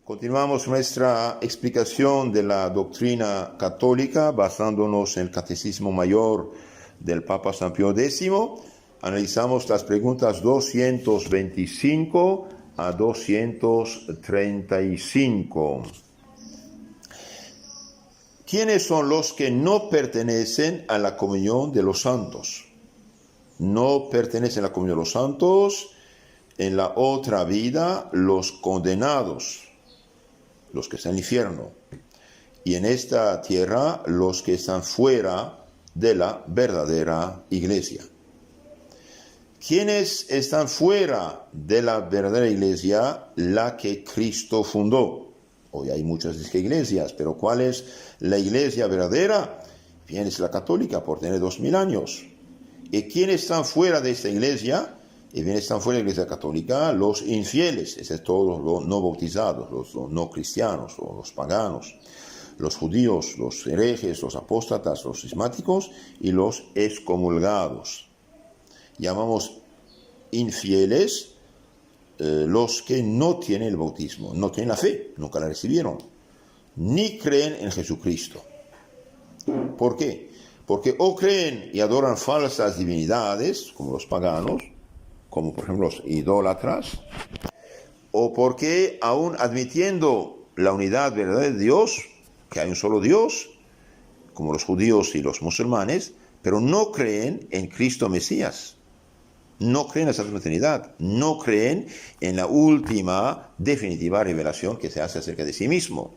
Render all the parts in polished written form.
Continuamos nuestra explicación de la doctrina católica basándonos en el Catecismo Mayor del Papa San Pío X. Analizamos las preguntas 225 a 235. ¿Quiénes son los que no pertenecen a la comunión de los santos? No pertenecen a la comunión de los santos en la otra vida los condenados, los que están en el infierno, y en esta tierra los que están fuera de la verdadera iglesia. ¿Quiénes están fuera de la verdadera iglesia? La que Cristo fundó. Hoy hay muchas iglesias, pero ¿cuál es la iglesia verdadera? Bien, es la católica, por tener 2000 años. ¿Y quiénes están fuera de esta iglesia? Y bien, están fuera de la iglesia católica los infieles, es todos los no bautizados, los no cristianos, o los paganos, los judíos, los herejes, los apóstatas, los cismáticos y los excomulgados. Llamamos infieles los que no tienen el bautismo, no tienen la fe, nunca la recibieron, ni creen en Jesucristo. ¿Por qué? Porque o creen y adoran falsas divinidades, como los paganos, como por ejemplo los idólatras, o porque aún admitiendo la unidad verdadera de Dios, que hay un solo Dios, como los judíos y los musulmanes, pero no creen en Cristo Mesías, no creen en la Santa Trinidad, no creen en la última, definitiva revelación que se hace acerca de sí mismo.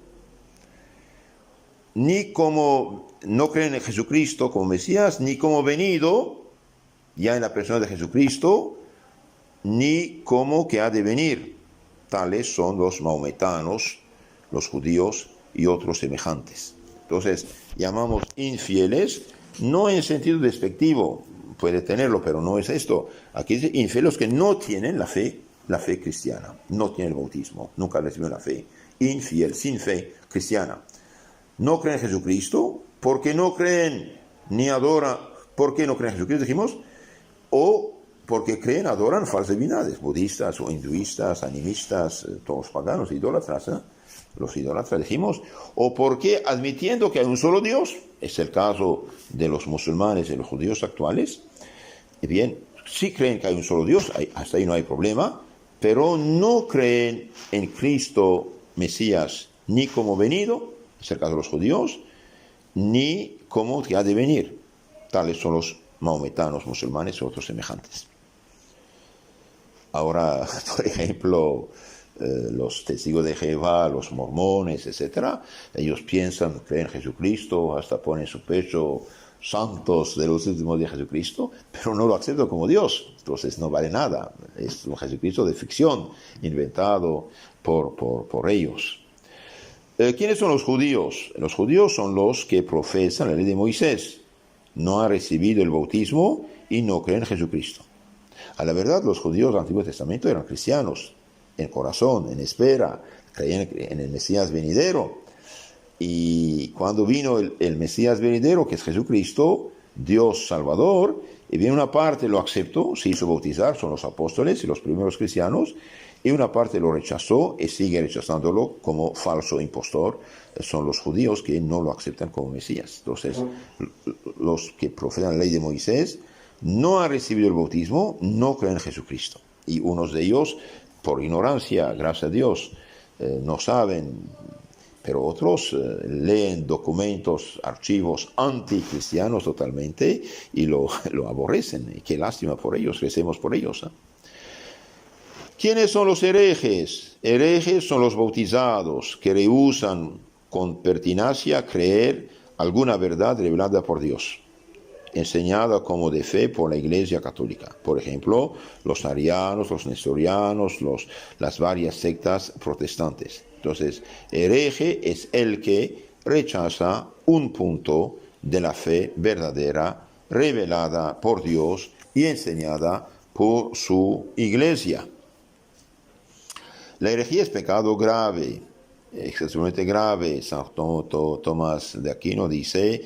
Ni como no creen en Jesucristo como Mesías, ni como venido, ya en la persona de Jesucristo, ni como que ha de venir. Tales son los maometanos, los judíos y otros semejantes. Entonces, llamamos infieles, no en sentido despectivo, puede tenerlo, pero no es esto. Aquí dice infieles que no tienen la fe cristiana, no tienen el bautismo, nunca recibieron la fe. Infiel, sin fe cristiana. No creen en Jesucristo, porque no creen ni adoran. ¿Por qué no creen en Jesucristo? Dijimos, o porque creen, adoran falsas divinidades, budistas o hinduistas, animistas, todos paganos, idólatras, los idólatras dijimos, o porque admitiendo que hay un solo Dios, es el caso de los musulmanes y los judíos actuales, y bien, sí creen que hay un solo Dios, hasta ahí no hay problema, pero no creen en Cristo Mesías ni como venido, es el caso de los judíos, ni como que ha de venir. Tales son los maometanos, musulmanes y otros semejantes. Ahora, por ejemplo, los testigos de Jehová, los mormones, etc., ellos piensan, creen en Jesucristo, hasta ponen en su pecho santos de los últimos días de Jesucristo, pero no lo aceptan como Dios. Entonces no vale nada. Es un Jesucristo de ficción, inventado por ellos. ¿Quiénes son los judíos? Los judíos son los que profesan la ley de Moisés, no han recibido el bautismo y no creen en Jesucristo. A la verdad, los judíos del Antiguo Testamento eran cristianos, en corazón, en espera, creían en el Mesías venidero. Y cuando vino el Mesías venidero, que es Jesucristo, Dios Salvador, y bien una parte lo aceptó, se hizo bautizar, son los apóstoles y los primeros cristianos, y una parte lo rechazó y sigue rechazándolo como falso impostor, son los judíos que no lo aceptan como Mesías. Entonces, los que profesan la ley de Moisés no han recibido el bautismo, no creen en Jesucristo. Y unos de ellos, por ignorancia, gracias a Dios, no saben, pero otros leen documentos, archivos anticristianos totalmente y lo aborrecen. Y qué lástima por ellos, recemos por ellos. ¿Quiénes son los herejes? Herejes son los bautizados que rehúsan con pertinacia creer alguna verdad revelada por Dios, enseñada como de fe por la Iglesia Católica. Por ejemplo, los arianos, los nestorianos, las varias sectas protestantes. Entonces, hereje es el que rechaza un punto de la fe verdadera, revelada por Dios y enseñada por su Iglesia. La herejía es pecado grave, excesivamente grave. San Tomás de Aquino dice,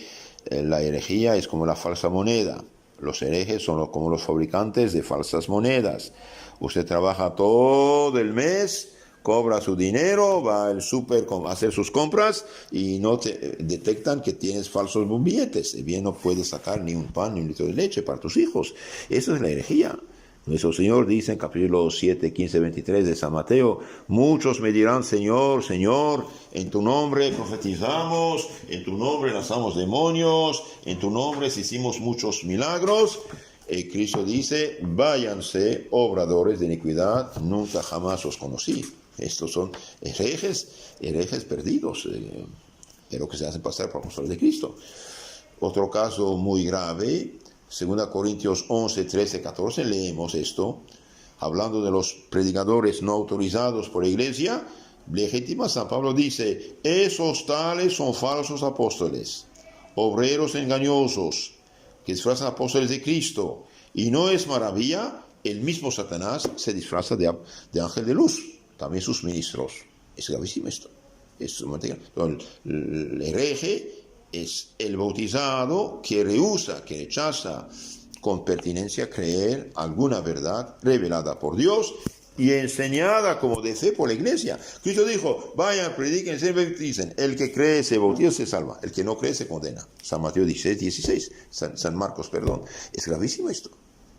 la herejía es como la falsa moneda. Los herejes son como los fabricantes de falsas monedas. Usted trabaja todo el mes cobra su dinero, va al súper a hacer sus compras y no te detectan que tienes falsos billetes. Y bien no puedes sacar ni un pan ni un litro de leche para tus hijos. Eso es la herejía. Nuestro Señor dice en capítulo 7, 15, 23 de San Mateo: muchos me dirán, Señor, Señor, en tu nombre profetizamos, en tu nombre lanzamos demonios, en tu nombre hicimos muchos milagros. Cristo dice: váyanse, obradores de iniquidad, nunca jamás os conocí. Estos son herejes perdidos, pero que se hacen pasar por apóstoles de Cristo. Otro caso muy grave, 2 Corintios 11, 13, 14, leemos esto, hablando de los predicadores no autorizados por la iglesia legítima. San Pablo dice: esos tales son falsos apóstoles, obreros engañosos, que disfrazan apóstoles de Cristo. Y no es maravilla, el mismo Satanás se disfraza de ángel de luz, también sus ministros. Es gravísimo esto. El hereje es el bautizado que rehúsa, que rechaza con pertinencia creer alguna verdad revelada por Dios y enseñada como de fe por la iglesia. Cristo dijo: vayan, prediquen, se bauticen. El que cree, se bautiza, se salva. El que no cree, se condena. San Mateo 16, 16. San Marcos, perdón. Es gravísimo esto.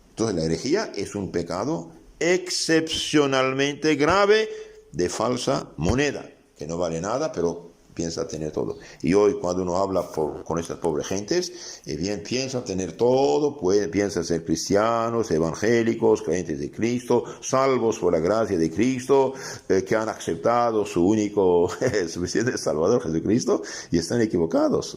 Entonces la herejía es un pecado excepcionalmente grave de falsa moneda, que no vale nada, pero piensa tener todo. Y hoy, cuando uno habla con estas pobres gentes, bien piensa tener todo, piensa ser cristianos, evangélicos, creyentes de Cristo, salvos por la gracia de Cristo, que han aceptado su único suficiente Salvador, Jesucristo, y están equivocados.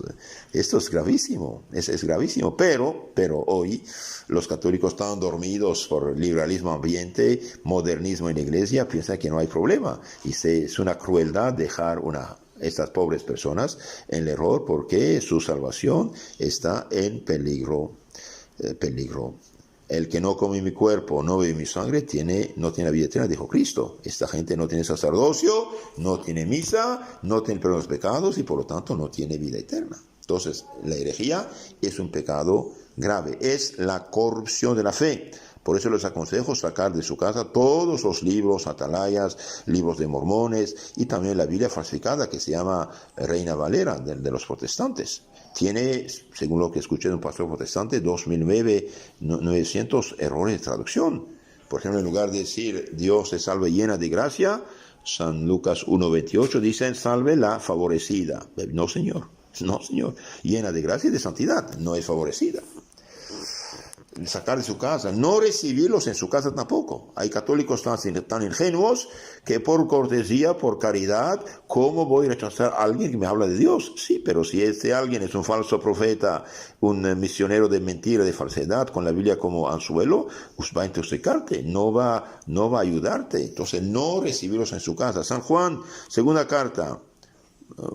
Esto es gravísimo, es gravísimo, pero hoy los católicos están dormidos por liberalismo ambiente, modernismo en la iglesia, piensan que no hay problema, y es una crueldad dejar estas pobres personas en el error, porque su salvación está en peligro. El que no come mi cuerpo, no bebe mi sangre, no tiene vida eterna, dijo Cristo. Esta gente no tiene sacerdocio, no tiene misa, no tiene perdón de los pecados y por lo tanto no tiene vida eterna. Entonces, la herejía es un pecado grave, es la corrupción de la fe. Por eso les aconsejo sacar de su casa todos los libros, atalayas, libros de mormones y también la Biblia falsificada que se llama Reina Valera de los protestantes. Tiene, según lo que escuché de un pastor protestante, 2.900 errores de traducción. Por ejemplo, en lugar de decir Dios te salve llena de gracia, San Lucas 1.28 dicen salve la favorecida. No, señor. Llena de gracia y de santidad, no es favorecida. Sacar de su casa, no recibirlos en su casa tampoco. Hay católicos tan ingenuos que por cortesía, por caridad, ¿cómo voy a rechazar a alguien que me habla de Dios? Sí, pero si este alguien es un falso profeta, un misionero de mentira, de falsedad, con la Biblia como anzuelo, pues va a intoxicarte, no va a ayudarte. Entonces, no recibirlos en su casa. San Juan, segunda carta,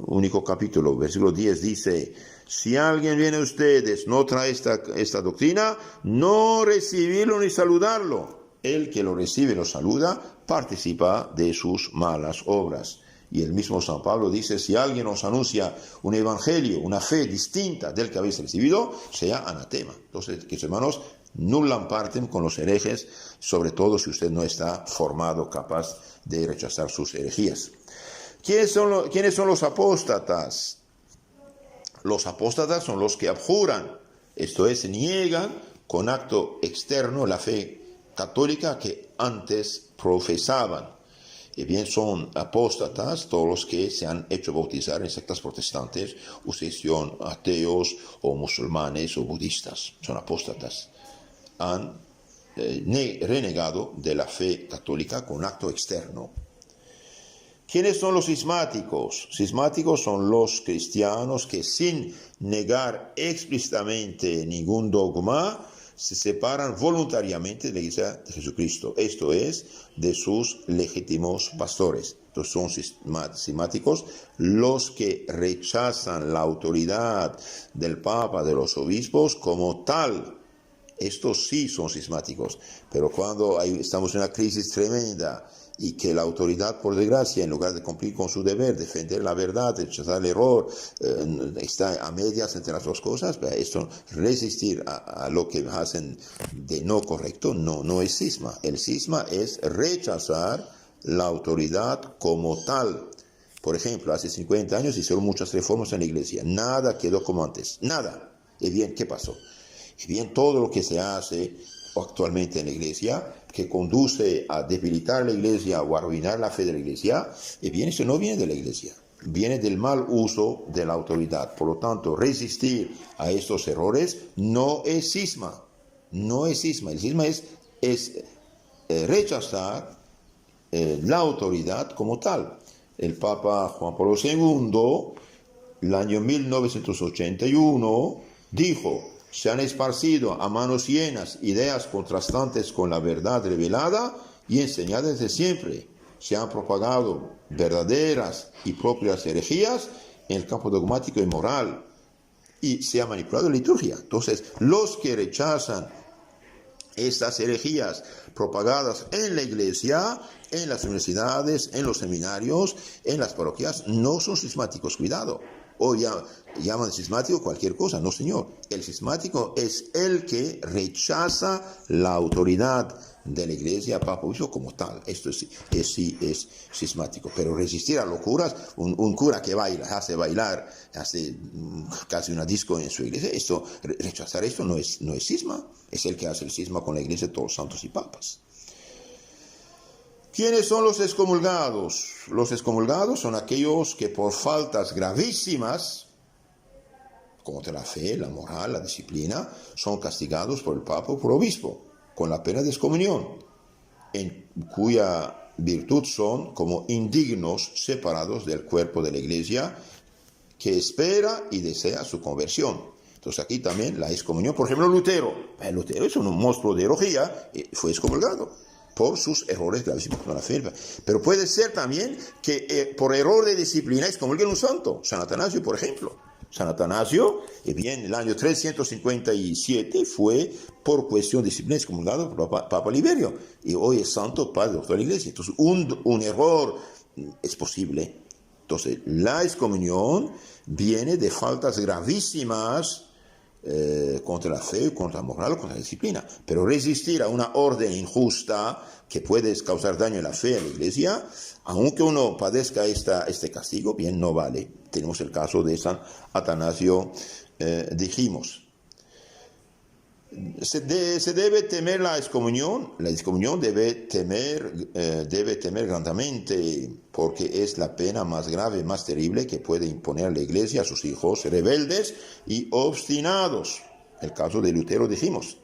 único capítulo, versículo 10 dice: si alguien viene a ustedes, no trae esta doctrina, no recibirlo ni saludarlo. El que lo recibe y lo saluda, participa de sus malas obras. Y el mismo San Pablo dice: si alguien os anuncia un evangelio, una fe distinta del que habéis recibido, sea anatema. Entonces, que hermanos, nullan partem con los herejes, sobre todo si usted no está formado, capaz de rechazar sus herejías. ¿Quiénes son los apóstatas? Los apóstatas son los que abjuran, esto es, niegan con acto externo la fe católica que antes profesaban. Y bien, son apóstatas todos los que se han hecho bautizar en sectas protestantes, ustedes son ateos o musulmanes o budistas, son apóstatas. Han renegado de la fe católica con acto externo. ¿Quiénes son los cismáticos? Cismáticos son los cristianos que, sin negar explícitamente ningún dogma, se separan voluntariamente de la Iglesia de Jesucristo, esto es, de sus legítimos pastores. Entonces son cismáticos los que rechazan la autoridad del Papa, de los obispos, como tal. Estos sí son cismáticos, pero cuando estamos en una crisis tremenda y que la autoridad, por desgracia, en lugar de cumplir con su deber, defender la verdad, rechazar el error, está a medias entre las dos cosas, esto, resistir a lo que hacen de no correcto, no es cisma. El cisma es rechazar la autoridad como tal. Por ejemplo, hace 50 años hicieron muchas reformas en la iglesia. Nada quedó como antes. Nada. Y bien, ¿qué pasó? Y bien, todo lo que se hace actualmente en la iglesia, que conduce a debilitar la iglesia o a arruinar la fe de la iglesia, y bien, eso no viene de la iglesia. Viene del mal uso de la autoridad. Por lo tanto, resistir a estos errores no es cisma. No es cisma. El cisma es rechazar la autoridad como tal. El Papa Juan Pablo II, el año 1981, dijo: se han esparcido a manos llenas ideas contrastantes con la verdad revelada y enseñada desde siempre. Se han propagado verdaderas y propias herejías en el campo dogmático y moral y se ha manipulado la liturgia. Entonces, los que rechazan estas herejías propagadas en la iglesia, en las universidades, en los seminarios, en las parroquias, no son cismáticos, cuidado. O llaman cismático cualquier cosa, no señor. El cismático es el que rechaza la autoridad de la iglesia, papa, obispo como tal. Esto es cismático. Pero resistir a locuras, un cura que baila, hace bailar, hace casi una disco en su iglesia, rechazar esto no es cisma. Es el que hace el cisma con la iglesia de todos los santos y papas. ¿Quiénes son los excomulgados? Los excomulgados son aquellos que por faltas gravísimas contra la fe, la moral, la disciplina, son castigados por el Papa o por el obispo, con la pena de excomunión, en cuya virtud son como indignos separados del cuerpo de la iglesia que espera y desea su conversión. Entonces aquí también la excomunión, por ejemplo Lutero. Lutero es un monstruo de herejía, fue excomulgado por sus errores gravísimos con la fe. Pero puede ser también que por error de disciplina excomulguen un santo. San Atanasio, por ejemplo. San Atanasio, bien, el año 357 fue por cuestión de disciplina excomulgado por el Papa Liberio. Y hoy es santo padre de la iglesia. Entonces, un error es posible. Entonces, la excomunión viene de faltas gravísimas contra la fe, contra la moral, contra la disciplina. Pero resistir a una orden injusta que puede causar daño a la fe, a la iglesia, aunque uno padezca este castigo, bien, no vale. Tenemos el caso de San Atanasio, dijimos. Se debe temer la excomunión. La excomunión debe temer grandemente, porque es la pena más grave, más terrible que puede imponer la iglesia a sus hijos rebeldes y obstinados. El caso de Lutero dijimos.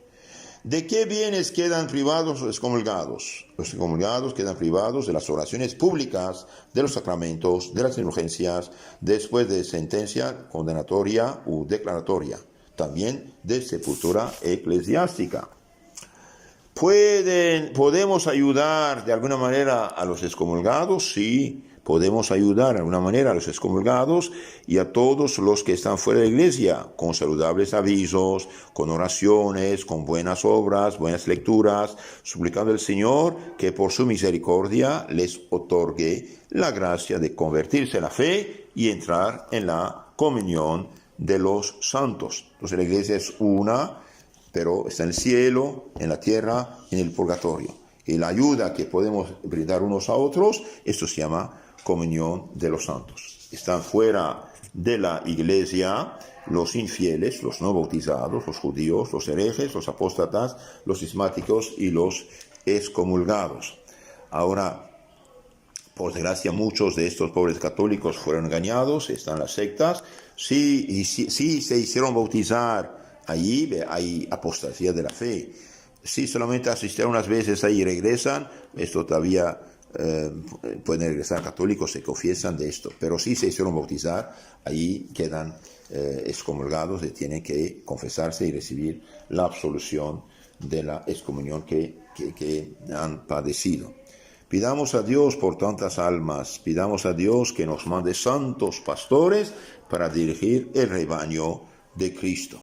¿De qué bienes quedan privados los excomulgados? Los excomulgados quedan privados de las oraciones públicas, de los sacramentos, de las indulgencias, después de sentencia condenatoria u declaratoria. También de sepultura eclesiástica. ¿Podemos ayudar de alguna manera a los excomulgados? Sí, podemos ayudar de alguna manera a los excomulgados y a todos los que están fuera de la iglesia, con saludables avisos, con oraciones, con buenas obras, buenas lecturas, suplicando al Señor que por su misericordia les otorgue la gracia de convertirse a la fe y entrar en la comunión de los santos. Entonces la iglesia es una, pero está en el cielo, en la tierra, en el purgatorio. Y la ayuda que podemos brindar unos a otros, esto se llama comunión de los santos. Están fuera de la iglesia los infieles, los no bautizados, los judíos, los herejes, los apóstatas, los cismáticos y los excomulgados. Ahora, por desgracia, muchos de estos pobres católicos fueron engañados, están las sectas. Sí se hicieron bautizar, allí hay apostasía de la fe. Si solamente asistieron unas veces ahí y regresan, esto todavía pueden regresar católicos, se confiesan de esto. Pero si se hicieron bautizar, allí quedan excomulgados y tienen que confesarse y recibir la absolución de la excomunión que han padecido. Pidamos a Dios por tantas almas, pidamos a Dios que nos mande santos pastores para dirigir el rebaño de Cristo.